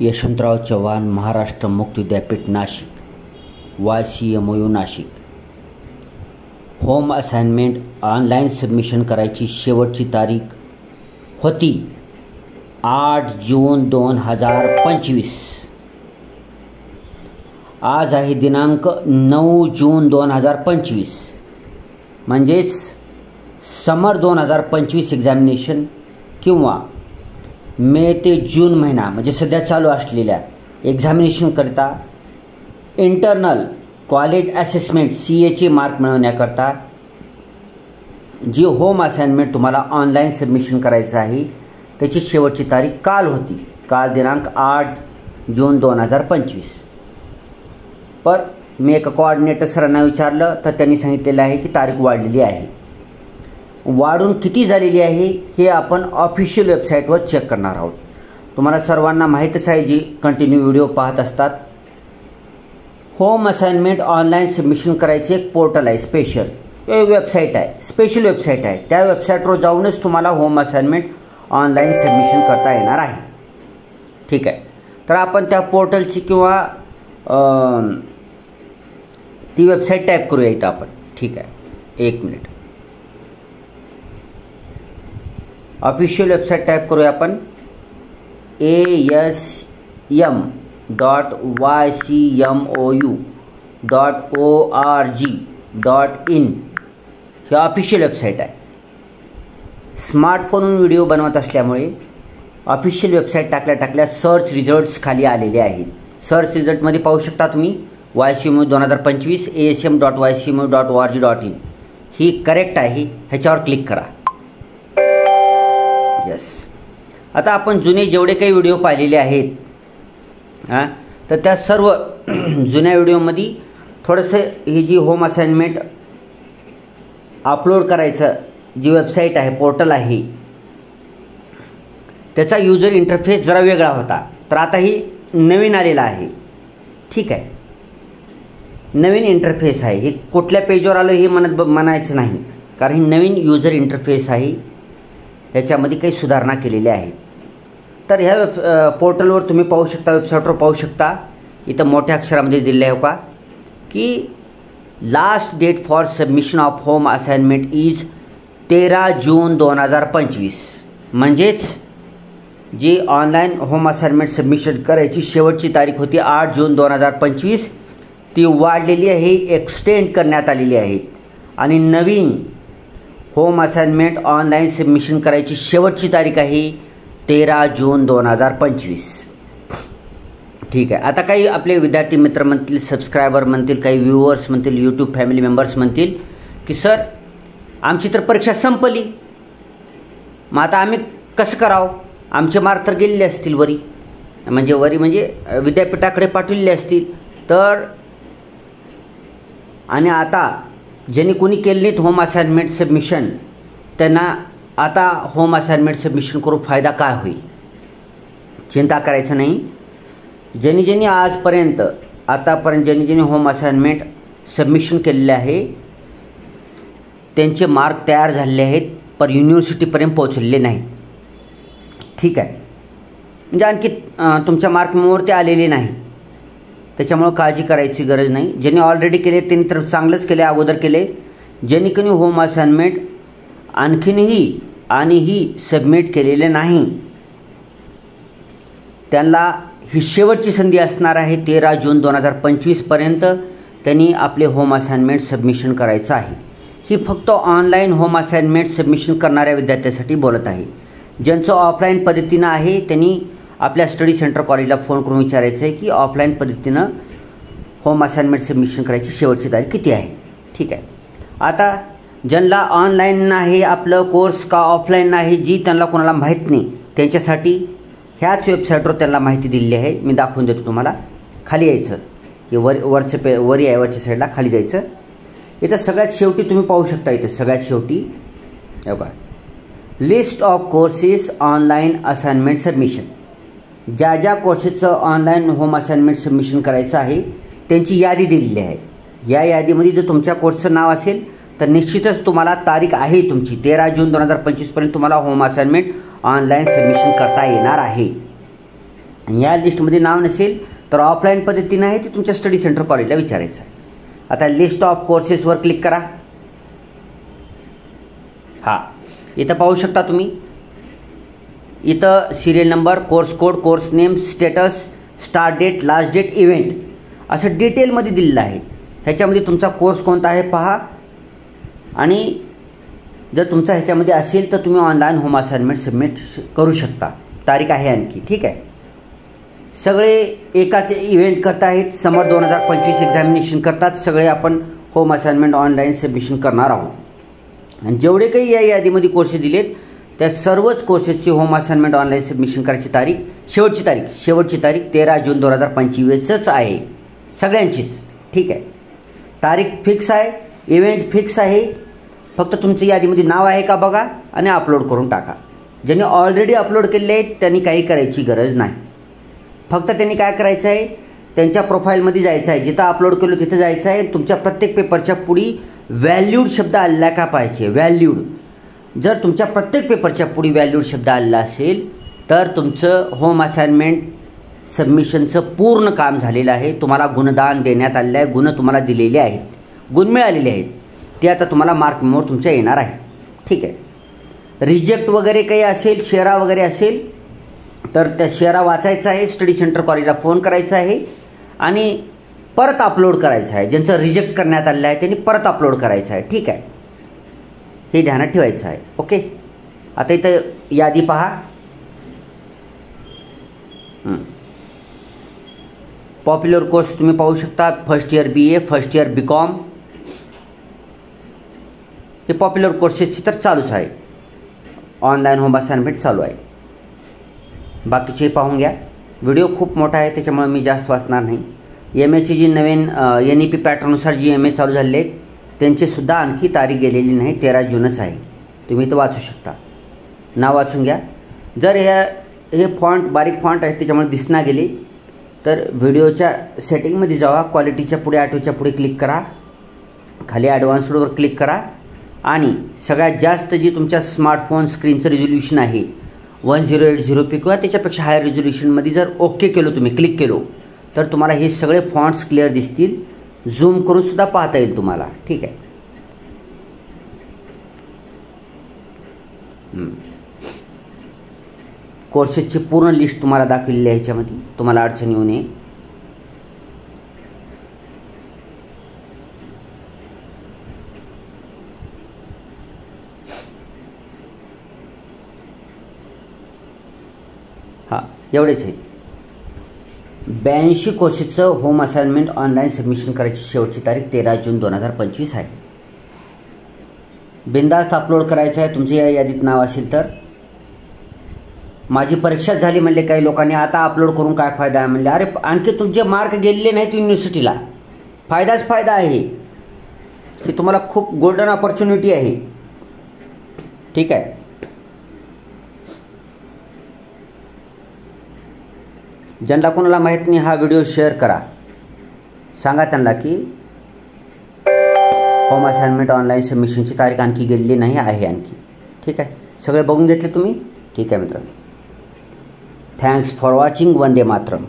यशवंतराव चव्हाण महाराष्ट्र मुक्त विद्यापीठ Nashik YCMOU Nashik. Home assignment online submission करायची शेवटची तारीख होती 8 जून 2025। आज आहे दिनांक 9 जून 2025, म्हणजेच समर 2025 एक्झामिनेशन किंवा मे ते जून महिना म्हणजे सध्या चालू असलेल्या एक्झामिनेशनकरिता इंटरनल कॉलेज असेसमेंट CAचे मार्क मिळवण्याकरता जी होम असाइनमेंट तुम्हाला ऑनलाईन सबमिशन करायचं आहे त्याची शेवटची तारीख काल होती, काल दिनांक 8 जून 2025। पर मी एका कोऑर्डिनेटर सरांना विचारलं तर त्यांनी सांगितलेलं आहे की तारीख वाढलेली आहे। वाढून किती झालेली आहे हे आपण ऑफिशियल वेबसाईटवर चेक करणार आहोत। तुम्हाला सर्वांना माहीतच आहे, जी कंटिन्यू व्हिडिओ पाहत असतात, होम असाइनमेंट ऑनलाईन सबमिशन करायचे एक पोर्टल आहे, स्पेशल वेबसाईट आहे, स्पेशल वेबसाईट आहे। त्या वेबसाईटवर जाऊनच तुम्हाला होम असाइनमेंट ऑनलाईन सबमिशन करता येणार आहे। ठीक आहे, तर आपण त्या पोर्टलची किंवा ती वेबसाईट टाईप करूया इथं आपण। ठीक आहे, एक मिनिट, ऑफिशियल वेबसाईट टाईप करूया आपण asm.ycmou.org.in ही ऑफिशियल वेबसाईट आहे। स्मार्टफोनवरून व्हिडिओ बनवत असल्यामुळे ऑफिशियल वेबसाईट टाकल्या सर्च रिझल्ट्स खाली आलेले आहेत। सर्च रिझल्टमध्ये पाहू शकता तुम्ही YCMOU 2025 asm.ycmou.org.in ही करेक्ट आहे, ह्याच्यावर क्लिक करा। यस, आता आपण जुने जेवढे काही व्हिडिओ पाहिलेले आहेत तर त्या सर्व जुन्या व्हिडिओमध्ये थोडंसं ही जी होम असाइनमेंट अपलोड करायचं जी वेबसाईट आहे, पोर्टल आहे, त्याचा यूजर इंटरफेस जरा वेगळा होता, तर आता ही नवीन आलेला आहे। ठीक आहे, नवीन इंटरफेस आहे। हे कुठल्या पेजवर आलं हे म्हणायचं नाही, कारण ही नवीन यूजर इंटरफेस आहे, याच्यामध्ये काही सुधारणा केलेल्या आहेत। तर ह्या पोर्टलवर तुम्ही पाहू शकता, वेबसाईटवर पाहू शकता, इथं मोठ्या अक्षरामध्ये दिलेलं आहे का की last date for submission of home assignment is 13 June 2025। म्हणजेच जी ऑनलाईन होम असाइनमेंट सबमिशन करायची शेवटची तारीख होती 8 जून 2025, ती वाढलेली आहे, एक्सटेंड करण्यात आलेली आहे। आणि नवीन होम असाइनमेंट ऑनलाईन सबमिशन करायची शेवटची तारीख आहे 13 जून 2025। ठीक आहे, आता काही आपले विद्यार्थी मित्र म्हणतील, सबस्क्रायबर म्हणतील, काही व्ह्यूअर्स म्हणतील, यूट्यूब फॅमिली मेंबर्स म्हणतील की सर आमची तर परीक्षा संपली, मग आता आम्ही कसं करावं, आमचे मार्क तर गेलेले असतील वरी म्हणजे विद्यापीठाकडे पाठवलेले असतील, तर आणि आता ज्यांनी कोणी केले नाहीत होम असाइनमेंट सबमिशन त्यांना आता होम असाइनमेंट सबमिशन करून फायदा काय होईल, चिंता करायचं नाही। ज्यांनी आतापर्यंत ज्यांनी होम असाइनमेंट सबमिशन केलेले आहे त्यांचे मार्क तयार झालेले आहेत, पर युनिव्हर्सिटीपर्यंत पोहोचलेले नाहीत। ठीक आहे, म्हणजे आणखी तुमच्या मार्क मेमोवरती आलेले नाही, त्याच्यामुळे काळजी करायची गरज नाही। ज्यांनी ऑलरेडी केले त्यांनी तर चांगलंच केले, अगोदर केले। ज्यांनी कोणी होम असाइनमेंट आणखीनही सबमिट केलेले नाही त्यांना ही शेवटची संधी असणार आहे। 13 जून 2025 पर्यंत त्यांनी आपले होम असाइनमेंट सबमिशन करायचं आहे। ही फक्त ऑनलाईन होम असाइनमेंट सबमिशन करणाऱ्या विद्यार्थ्यांसाठी बोलत आहे। ज्यांचं ऑफलाईन पद्धतीनं आहे त्यांनी आपल्या स्टडी सेंटर कॉलेजला फोन करून विचारायचं आहे की ऑफलाईन पद्धतीनं होम असाइनमेंट सबमिशन करायची शेवटची तारीख किती आहे। ठीक आहे, आता ज्यांना ऑनलाईन नाही आपलं कोर्स का ऑफलाईन नाही, जी त्यांना कोणाला माहीत नाही, त्यांच्यासाठी ह्याच वेबसाईटवर त्यांना माहिती दिलेली आहे। मी दाखवून देतो तुम्हाला। खाली यायचं, हे वरी आहे, वरच्या साईडला खाली जायचं, इथं सगळ्यात शेवटी तुम्ही पाहू शकता, इथं सगळ्यात शेवटी हे बघा, list of courses online assignment submission. ज्या कोर्सेसचं ऑनलाईन होम असाइनमेंट सबमिशन करायचं आहे त्यांची यादी दिलेली आहे। या यादीमध्ये जर तुमच्या कोर्सचं नाव असेल तर निश्चितच तुम्हाला तारीख आहे तुमची 13 जून 2025 पर्यंत तुम्हाला होम असाइनमेंट ऑनलाईन सबमिशन करता येणार आहे। या लिस्टमध्ये नाव नसेल तर ऑफलाईन पद्धतीनं आहे ते तुमच्या स्टडी सेंटर कॉलेजला विचारायचं आहे. आता लिस्ट ऑफ कोर्सेसवर क्लिक करा. हां, इथं पाहू शकता तुम्ही. इथं serial number, course code, course name, status, start date, last date, event असं डिटेलमध्ये दिलेलं आहे. ह्याच्यामध्ये तुमचा कोर्स कोणता आहे पहा. आणि जर तुमचा ह्याच्यामध्ये असेल तर तुम्ही ऑनलाईन होम असाइनमेंट सबमिट करू शकता. तारीख आहे आणखी. ठीक आहे. सगळे एकाच इव्हेंट करत आहेत. समर 2025 एक्झामिनेशन करतात. सगळे आपण होम असाइनमेंट ऑनलाईन सबमिशन करणार आहोत. आणि जेवढे काही या यादीमध्ये कोर्सेस दिलेत त्या सर्वच कोर्सेसची होम असाइनमेंट ऑनलाईन सबमिशन करायची तारीख, शेवटची तारीख 13 जून 2025च आहे सगळ्यांचीच. ठीक आहे. तारीख फिक्स आहे, इव्हेंट फिक्स आहे. फक्त तुमचं यादीमध्ये नाव आहे का बघा आणि अपलोड करून टाका. ज्यांनी ऑलरेडी अपलोड केलेले आहेत त्यांनी काही करायची गरज नाही. फक्त त्यांनी काय करायचं आहे, त्यांच्या प्रोफाईलमध्ये जायचं आहे, जिथं अपलोड केलं तिथं जायचं आहे. तुमच्या प्रत्येक पेपरच्या पुढी व्हॅल्यूड शब्द आलेला का पाहिजे, व्हॅल्यूड. जर तुमच्या प्रत्येक पेपरच्या पुढे व्हॅल्यूड शब्द आलेला असेल तर तुमचं होम असाइनमेंट सबमिशनचं पूर्ण काम झालेलं आहे. तुम्हाला गुणदान देण्यात आलेलं आहे, गुण तुम्हाला दिलेले आहेत, गुण मिळालेले आहेत. ते आता तुम्हाला मार्क मेमोवर तुमच्या येणार आहे. ठीक आहे. रिजेक्ट वगैरे काही असेल, शेरा वगैरे असेल तर त्या शेरा वाचायचा आहे, स्टडी सेंटर कॉलेजला फोन करायचा आहे आणि परत अपलोड करायचं आहे. ज्यांचं रिजेक्ट करण्यात आलेलं आहे त्यांनी परत अपलोड करायचं आहे. ठीक आहे. हे ध्यानात ठेवायचं आहे. ओके. आता इथं यादी पहा. पॉप्युलर कोर्स तुम्ही पाहू शकता. First year BA, first year BCom हे पॉप्युलर कोर्सेसची तर चालूच आहे. ऑनलाईन होम असाइनमेंट चालू आहे. बाकीचे पाहून घ्या. व्हिडिओ खूप मोठा आहे त्याच्यामुळे मी जास्त वाचणार नाही. MAची जी नवीन NEP पॅटर्ननुसार जी MA चालू झालेले आहेत त्यांचीसुद्धा आणखी तारीख गेलेली नाही, 13 जूनच आहे. तुम्ही इथं वाचू शकता. नाव वाचून घ्या. जर हे फॉन्ट बारीक फॉन्ट आहे त्याच्यामुळे दिसना गेले तर व्हिडिओच्या सेटिंगमध्ये जावा. क्वालिटीच्या पुढे ऑटोच्या पुढे क्लिक करा. खाली ॲडव्हान्स्डवर क्लिक करा आणि सगळ्यात जास्त जी तुमच्या स्मार्टफोन स्क्रीनचं रिझोल्युशन आहे 1080p किंवा त्याच्यापेक्षा हायर रिझोल्युशनमध्ये जर ओके केलो, तुम्ही क्लिक केलो तर तुम्हाला हे सगळे फॉन्ट्स क्लिअर दिसतील. झूम करून सुद्धा पाहता येईल तुम्हाला. ठीक आहे. कोर्सेसची पूर्ण लिस्ट तुम्हाला दाखवलेली आहे. ह्याच्यामध्ये तुम्हाला अडचण येऊ नये. हां, एवढेच आहे. 82 कोर्सेसचं होम असाइनमेंट ऑनलाईन सबमिशन करायची शेवटची तारीख 13 जून 2025 आहे. बिनधास्त अपलोड करायचं आहे तुमचं या यादीत नाव असेल तर. माझी परीक्षा झाली म्हणले काही लोकांनी, आता अपलोड करून काय फायदा आहे म्हणले. अरे आणखी तुमचे मार्क गेलेले नाहीत युनिव्हर्सिटीला. फायदाच फायदा आहे की तुम्हाला खूप गोल्डन ऑपॉर्च्युनिटी आहे. ठीक आहे. ज्यांना कोणाला माहीत नाही हा व्हिडिओ शेअर करा. सांगा त्यांना की होम असाइनमेंट ऑनलाईन सबमिशनची तारीख आणखी गेलेली नाही आहे आणखी. ठीक आहे. सगळे बघून घेतले तुम्ही. ठीक आहे मित्रांनो. Thanks for watching. Vande Mataram.